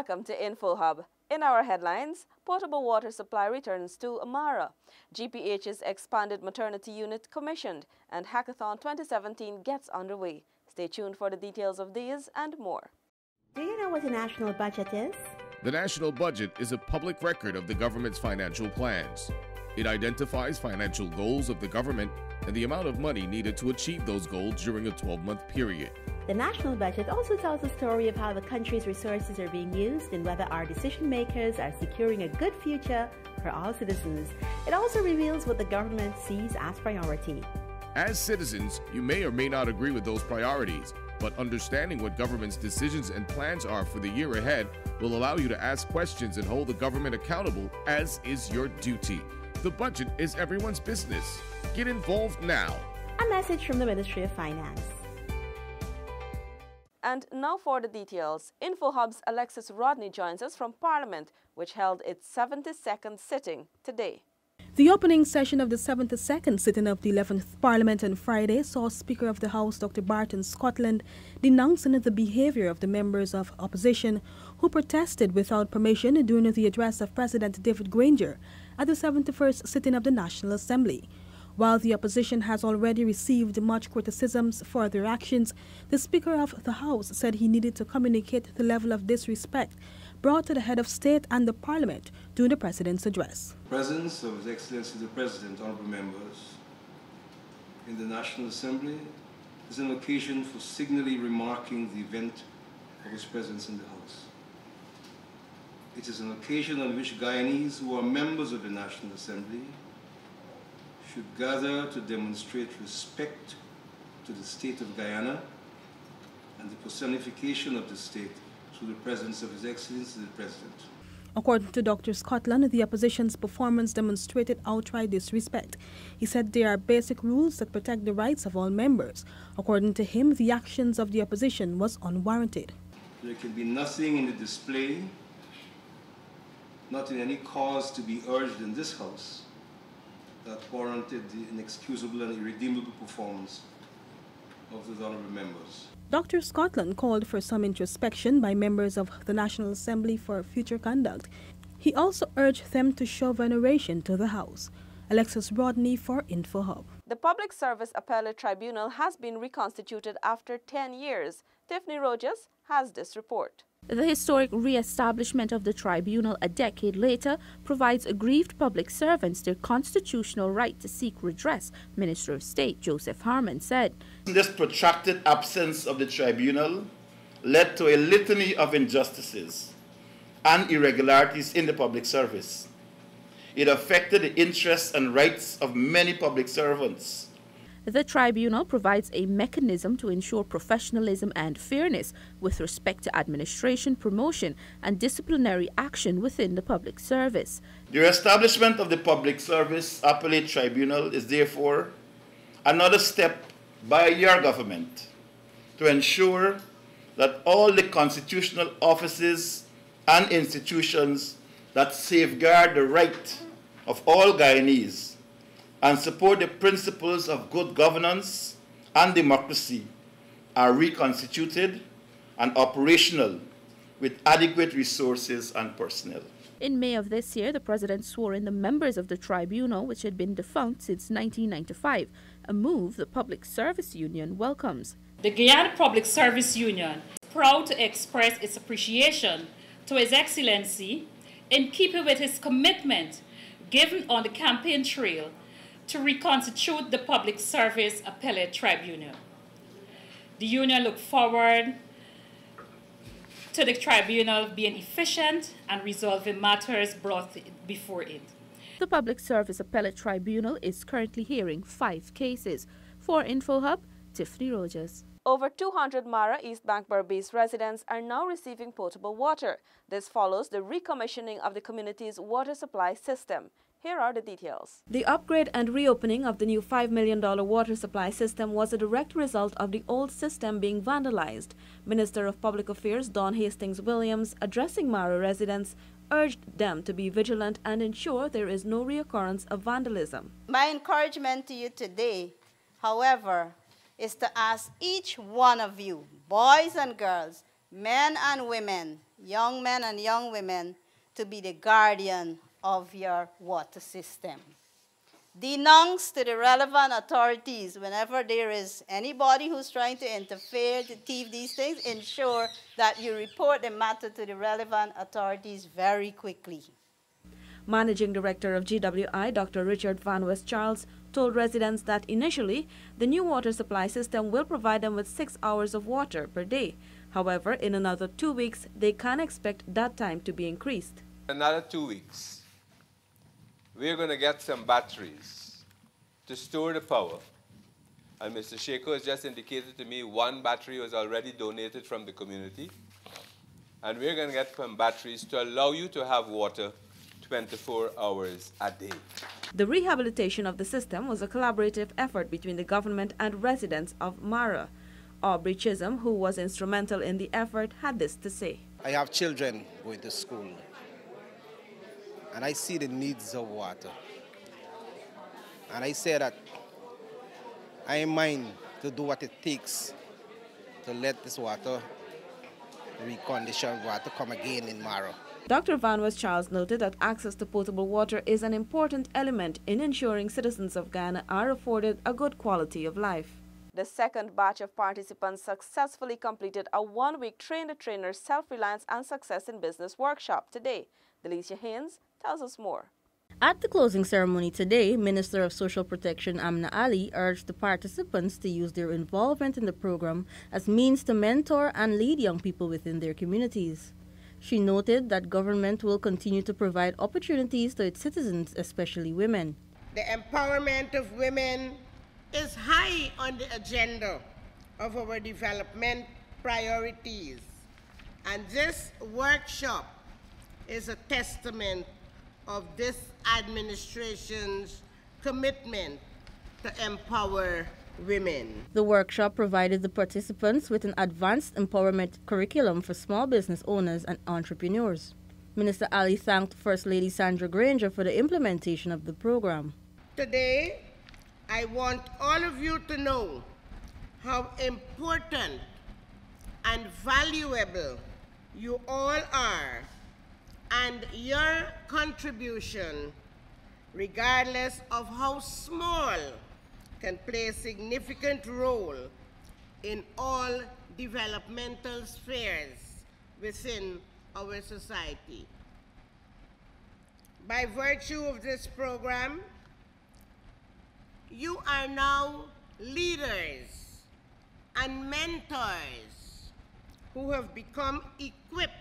Welcome to InfoHub. In our headlines, potable water supply returns to Amara, GPH's expanded maternity unit commissioned, and Hackathon 2017 gets underway. Stay tuned for the details of these and more. Do you know what the national budget is? The national budget is a public record of the government's financial plans. It identifies financial goals of the government and the amount of money needed to achieve those goals during a 12-month period. The national budget also tells the story of how the country's resources are being used and whether our decision makers are securing a good future for all citizens. It also reveals what the government sees as priority. As citizens, you may or may not agree with those priorities, but understanding what government's decisions and plans are for the year ahead will allow you to ask questions and hold the government accountable, as is your duty. The budget is everyone's business. Get involved now. A message from the Ministry of Finance. And now for the details. InfoHub's Alexis Rodney joins us from Parliament, which held its 72nd sitting today. The opening session of the 72nd sitting of the 11th Parliament on Friday saw Speaker of the House Dr. Barton Scotland denouncing the behavior of the members of opposition who protested without permission during the address of President David Granger at the 71st sitting of the National Assembly. While the opposition has already received much criticisms for their actions, the Speaker of the House said he needed to communicate the level of disrespect brought to the head of state and the Parliament during the President's address. Presence of His Excellency the President, honourable members, in the National Assembly is an occasion for signally remarking the event of His presence in the House. It is an occasion on which Guyanese who are members of the National Assembly should gather to demonstrate respect to the state of Guyana and the personification of the state through the presence of His Excellency the President. According to Dr. Scotland, the opposition's performance demonstrated outright disrespect. He said there are basic rules that protect the rights of all members. According to him, the actions of the opposition was unwarranted. There can be nothing in the display, not in any cause to be urged in this House, that warranted the inexcusable and irredeemable performance of the honourable members. Dr. Scotland called for some introspection by members of the National Assembly for future conduct. He also urged them to show veneration to the House. Alexis Rodney for InfoHub. The Public Service Appellate Tribunal has been reconstituted after 10 years. Tiffany Rogers has this report. The historic re-establishment of the tribunal a decade later provides aggrieved public servants their constitutional right to seek redress, Minister of State Joseph Harman said. This protracted absence of the tribunal led to a litany of injustices and irregularities in the public service. It affected the interests and rights of many public servants. The tribunal provides a mechanism to ensure professionalism and fairness with respect to administration, promotion, and disciplinary action within the public service. The establishment of the Public Service Appellate Tribunal is therefore another step by your government to ensure that all the constitutional offices and institutions that safeguard the right of all Guyanese and support the principles of good governance and democracy are reconstituted and operational with adequate resources and personnel. In May of this year, the President swore in the members of the tribunal, which had been defunct since 1995, a move the Public Service Union welcomes. The Guyana Public Service Union is proud to express its appreciation to His Excellency in keeping with his commitment given on the campaign trail to reconstitute the Public Service Appellate Tribunal. The Union look forward to the tribunal being efficient and resolving matters brought before it. The Public Service Appellate Tribunal is currently hearing 5 cases. For InfoHub, Tiffany Rogers. Over 200 Mara East Bank Berbice residents are now receiving potable water. This follows the recommissioning of the community's water supply system. Here are the details. The upgrade and reopening of the new $5 million water supply system was a direct result of the old system being vandalized. Minister of Public Affairs Don Hastings Williams, addressing Mara residents, urged them to be vigilant and ensure there is no reoccurrence of vandalism. My encouragement to you today, however, is to ask each one of you, boys and girls, men and women, young men and young women to be the guardian of your water system. Denounce to the relevant authorities whenever there is anybody who's trying to interfere, to thieve these things. Ensure that you report the matter to the relevant authorities very quickly. Managing Director of GWI, Dr. Richard Van West Charles, told residents that initially, the new water supply system will provide them with 6 hours of water per day. However, in another 2 weeks, they can expect that time to be increased. Another 2 weeks, we're going to get some batteries to store the power. And Mr. Sheko has just indicated to me 1 battery was already donated from the community. And we're going to get some batteries to allow you to have water 24 hours a day. The rehabilitation of the system was a collaborative effort between the government and residents of Mara. Aubrey Chisholm, who was instrumental in the effort, had this to say. I have children going to school, and I see the needs of water. And I say that I am mine to do what it takes to let this water, reconditioned water, come again in Mara. Dr. Van West Charles noted that access to potable water is an important element in ensuring citizens of Guyana are afforded a good quality of life. The second batch of participants successfully completed a 1-week train-the-trainer self-reliance and success in business workshop today. Delicia Haynes tells us more. At the closing ceremony today, Minister of Social Protection Amna Ali urged the participants to use their involvement in the program as means to mentor and lead young people within their communities. She noted that government will continue to provide opportunities to its citizens, especially women. The empowerment of women is high on the agenda of our development priorities, and this workshop is a testament of this administration's commitment to empower women. The workshop provided the participants with an advanced empowerment curriculum for small business owners and entrepreneurs. Minister Ali thanked First Lady Sandra Granger for the implementation of the program. Today, I want all of you to know how important and valuable you all are, and your contribution, regardless of how small, can play a significant role in all developmental spheres within our society. By virtue of this program, you are now leaders and mentors who have become equipped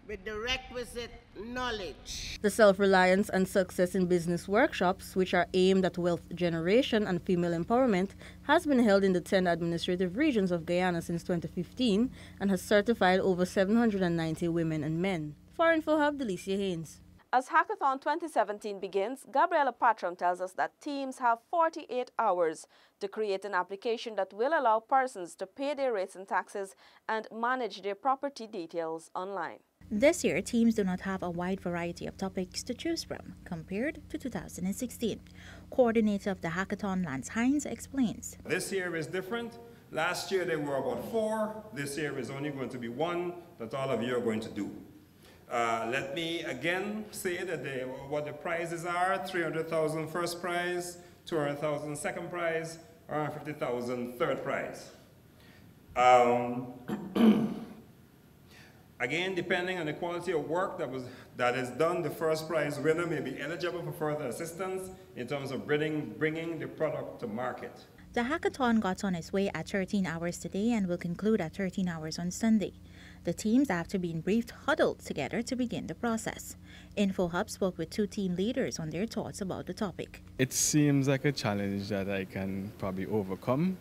with the requisite knowledge. The Self-Reliance and Success in Business workshops, which are aimed at wealth generation and female empowerment, has been held in the 10 administrative regions of Guyana since 2015 and has certified over 790 women and men. For InfoHub, Delicia Haynes. As Hackathon 2017 begins, Gabriela Patram tells us that teams have 48 hours to create an application that will allow persons to pay their rates and taxes and manage their property details online. This year, teams do not have a wide variety of topics to choose from, compared to 2016. Coordinator of the Hackathon, Lance Hines, explains. This year is different. Last year there were about 4. This year is only going to be 1 that all of you are going to do. Let me again say that what the prizes are: 300,000 first prize, 200,000 second prize, 150,000 third prize. Again, depending on the quality of work that is done, the first prize winner may be eligible for further assistance in terms of bringing the product to market. The hackathon got on its way at 13 hours today and will conclude at 13 hours on Sunday. The teams, after being briefed, huddled together to begin the process. InfoHub spoke with 2 team leaders on their thoughts about the topic. It seems like a challenge that I can probably overcome.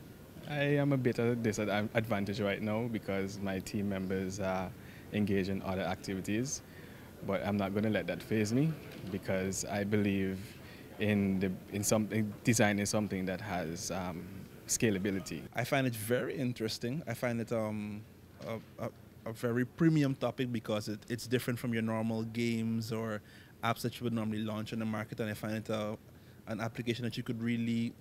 I am a bit at a disadvantage right now because my team members are engaged in other activities, but I'm not going to let that faze me because I believe in designing something that has scalability. I find it very interesting. I find it a very premium topic because it's different from your normal games or apps that you would normally launch in the market, and I find it an application that you could really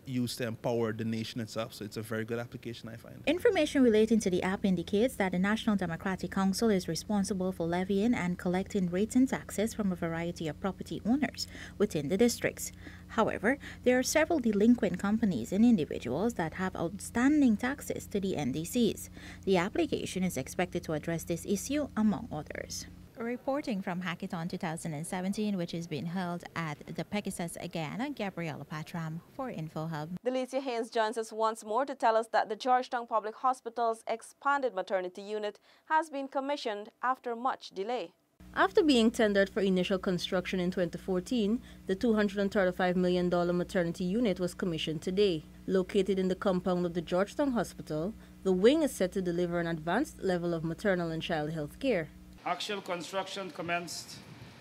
used to empower the nation itself. So it's a very good application, I find. Information relating to the app indicates that the National Democratic Council is responsible for levying and collecting rates and taxes from a variety of property owners within the districts. However, there are several delinquent companies and individuals that have outstanding taxes to the NDCs. The application is expected to address this issue, among others. Reporting from Hackathon 2017, which is being held at the Pegasus, Guyana, Gabriella Patram for InfoHub. Delicia Haynes joins us once more to tell us that the Georgetown Public Hospital's expanded maternity unit has been commissioned after much delay. After being tendered for initial construction in 2014, the $235 million maternity unit was commissioned today. Located in the compound of the Georgetown Hospital, the wing is set to deliver an advanced level of maternal and child health care. Actual construction commenced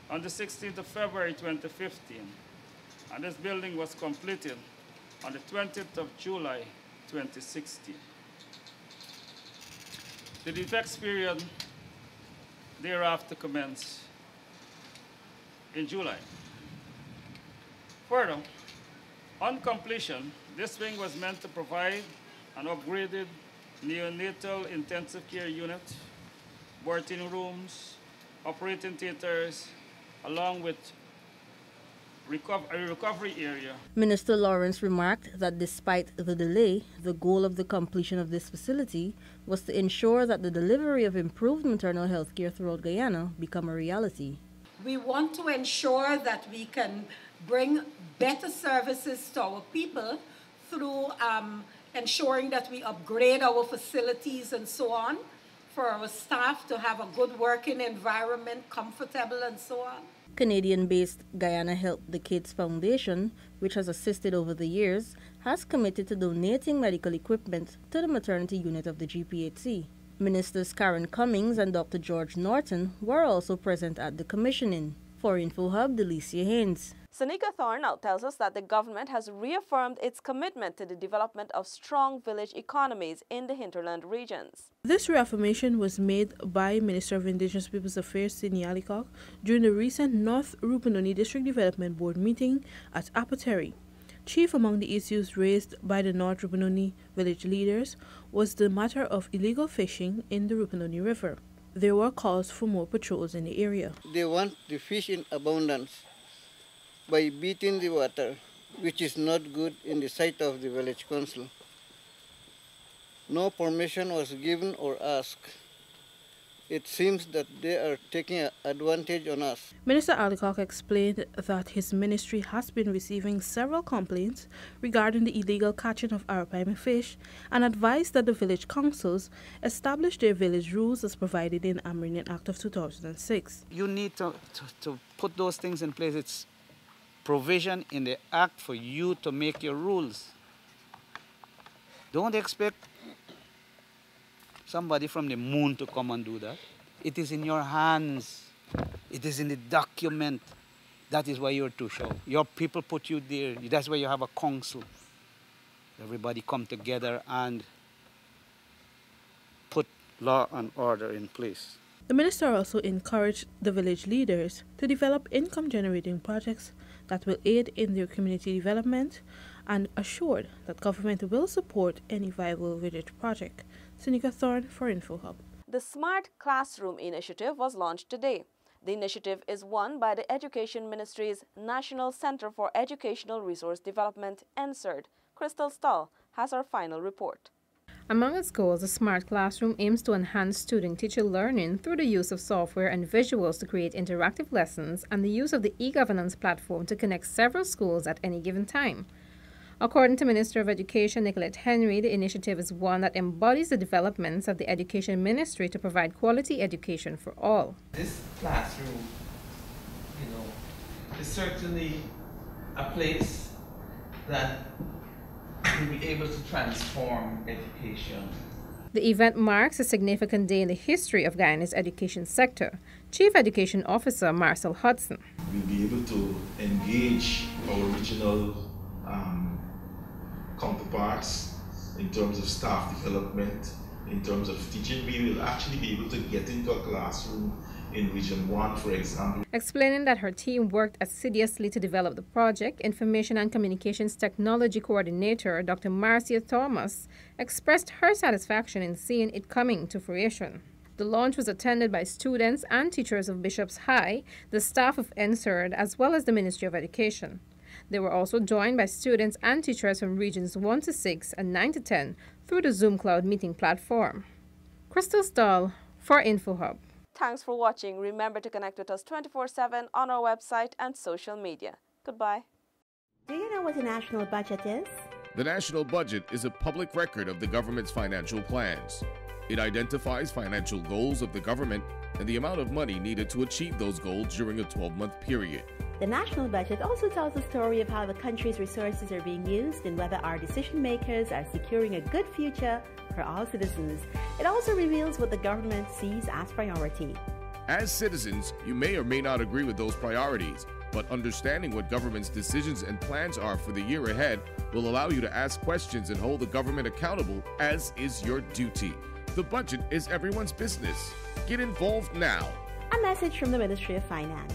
on the 16th of February 2015, and this building was completed on the 20th of July 2016. The defects period thereafter commenced in July. Further, on completion, this wing was meant to provide an upgraded neonatal intensive care unit, birthing rooms, operating theaters, along with a recovery area. Minister Lawrence remarked that despite the delay, the goal of the completion of this facility was to ensure that the delivery of improved maternal health care throughout Guyana become a reality. We want to ensure that we can bring better services to our people through ensuring that we upgrade our facilities and so on, for our staff to have a good working environment, comfortable and so on. Canadian-based Guyana Help the Kids Foundation, which has assisted over the years, has committed to donating medical equipment to the maternity unit of the GPHC. Ministers Karen Cummings and Dr. George Norton were also present at the commissioning. For InfoHub, Delicia Haynes. Sanika Thorne now tells us that the government has reaffirmed its commitment to the development of strong village economies in the hinterland regions. This reaffirmation was made by Minister of Indigenous Peoples Affairs Sidney Alicock during the recent North Rupununi District Development Board meeting at Appellate. Chief among the issues raised by the North Rupununi village leaders was the matter of illegal fishing in the Rupununi River. There were calls for more patrols in the area. They want the fish in abundance by beating the water, which is not good in the sight of the village council. No permission was given or asked. It seems that they are taking advantage on us. Minister Alicock explained that his ministry has been receiving several complaints regarding the illegal catching of arapaima fish and advised that the village councils establish their village rules as provided in Amrinian Act of 2006. You need to put those things in place. It's provision in the act for you to make your rules. Don't expect somebody from the moon to come and do that. It is in your hands. It is in the document. That is why you're to show. Your people put you there. That's why you have a council. Everybody come together and put law and order in place. The minister also encouraged the village leaders to develop income-generating projects that will aid in their community development and assured that government will support any viable village project. Sanika Thorne for InfoHub. The Smart Classroom initiative was launched today. The initiative is won by the Education Ministry's National Center for Educational Resource Development, NCERD. Crystal Stahl has our final report. Among its goals, the Smart Classroom aims to enhance student-teacher learning through the use of software and visuals to create interactive lessons and the use of the e-governance platform to connect several schools at any given time. According to Minister of Education Nicolette Henry, the initiative is one that embodies the developments of the Education Ministry to provide quality education for all. This classroom, is certainly a place that will be able to transform education. The event marks a significant day in the history of Guyana's education sector. Chief Education Officer Marcel Hudson. We'll be able to engage our regional counterparts in terms of staff development, in terms of teaching. We will actually be able to get into a classroom in Region 1, for example. Explaining that her team worked assiduously to develop the project, Information and Communications Technology Coordinator Dr. Marcia Thomas expressed her satisfaction in seeing it coming to fruition. The launch was attended by students and teachers of Bishop's High, the staff of NSERD, as well as the Ministry of Education. They were also joined by students and teachers from Regions 1 to 6 and 9 to 10 through the Zoom Cloud meeting platform. Crystal Stahl for InfoHub. Thanks for watching. Remember to connect with us 24/7 on our website and social media. Goodbye. Do you know what the national budget is? The national budget is a public record of the government's financial plans. It identifies financial goals of the government and the amount of money needed to achieve those goals during a 12-month period. The national budget also tells the story of how the country's resources are being used and whether our decision makers are securing a good future for all citizens. It also reveals what the government sees as priority. As citizens, you may or may not agree with those priorities, but understanding what government's decisions and plans are for the year ahead will allow you to ask questions and hold the government accountable, as is your duty. The budget is everyone's business. Get involved now. A message from the Ministry of Finance.